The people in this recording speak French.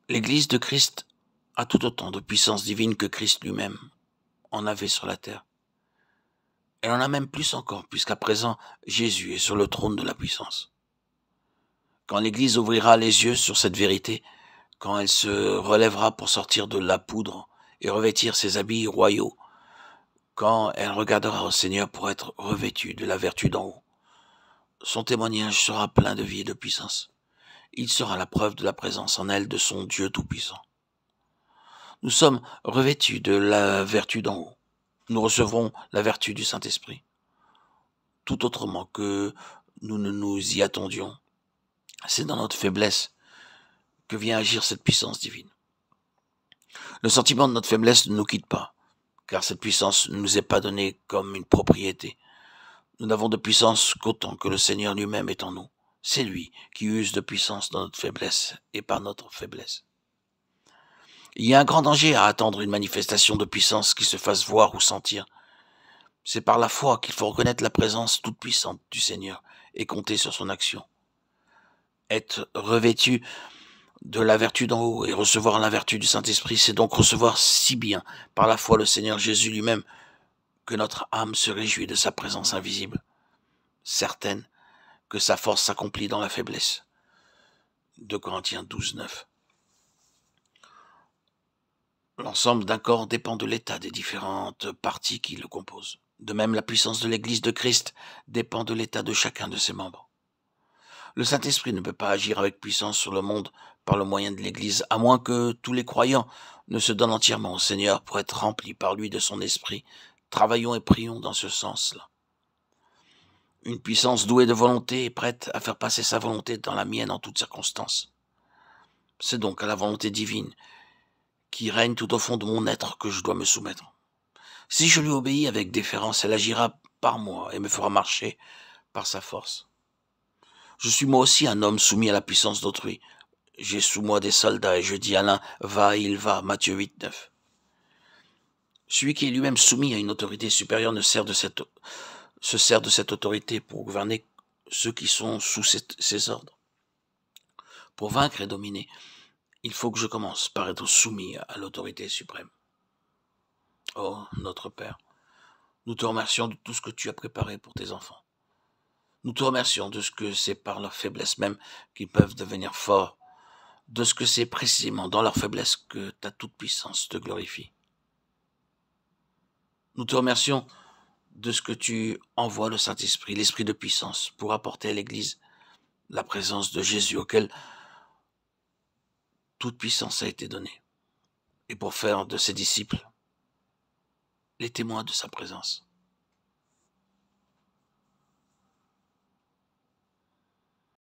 L'Église de Christ a tout autant de puissance divine que Christ lui-même en avait sur la terre. Elle en a même plus encore, puisqu'à présent, Jésus est sur le trône de la puissance. Quand l'Église ouvrira les yeux sur cette vérité, quand elle se relèvera pour sortir de la poudre et revêtir ses habits royaux, quand elle regardera au Seigneur pour être revêtue de la vertu d'en haut, son témoignage sera plein de vie et de puissance. Il sera la preuve de la présence en elle de son Dieu tout-puissant. Nous sommes revêtus de la vertu d'en haut. Nous recevrons la vertu du Saint-Esprit. Tout autrement que nous ne nous y attendions. C'est dans notre faiblesse que vient agir cette puissance divine. Le sentiment de notre faiblesse ne nous quitte pas, car cette puissance ne nous est pas donnée comme une propriété. Nous n'avons de puissance qu'autant que le Seigneur lui-même est en nous. C'est lui qui use de puissance dans notre faiblesse et par notre faiblesse. Il y a un grand danger à attendre une manifestation de puissance qui se fasse voir ou sentir. C'est par la foi qu'il faut reconnaître la présence toute puissante du Seigneur et compter sur son action. Être revêtu de la vertu d'en haut et recevoir la vertu du Saint-Esprit, c'est donc recevoir si bien par la foi le Seigneur Jésus lui-même que notre âme se réjouit de sa présence invisible, certaine que sa force s'accomplit dans la faiblesse. 2 Corinthiens 12, 9. L'ensemble d'un corps dépend de l'état des différentes parties qui le composent. De même, la puissance de l'Église de Christ dépend de l'état de chacun de ses membres. Le Saint-Esprit ne peut pas agir avec puissance sur le monde par le moyen de l'Église, à moins que tous les croyants ne se donnent entièrement au Seigneur pour être remplis par lui de son esprit. Travaillons et prions dans ce sens-là. Une puissance douée de volonté est prête à faire passer sa volonté dans la mienne en toutes circonstances. C'est donc à la volonté divine qui règne tout au fond de mon être que je dois me soumettre. Si je lui obéis avec déférence, elle agira par moi et me fera marcher par sa force. Je suis moi aussi un homme soumis à la puissance d'autrui. J'ai sous moi des soldats et je dis à l'un, va, il va, Matthieu 8, 9. Celui qui est lui-même soumis à une autorité supérieure se sert de cette autorité pour gouverner ceux qui sont sous ses ordres. Pour vaincre et dominer, il faut que je commence par être soumis à l'autorité suprême. Oh, notre Père, nous te remercions de tout ce que tu as préparé pour tes enfants. Nous te remercions de ce que c'est par leur faiblesse même qu'ils peuvent devenir forts, de ce que c'est précisément dans leur faiblesse que ta toute-puissance te glorifie. Nous te remercions de ce que tu envoies le Saint-Esprit, l'Esprit de puissance, pour apporter à l'Église la présence de Jésus auquel toute puissance a été donnée, et pour faire de ses disciples les témoins de sa présence.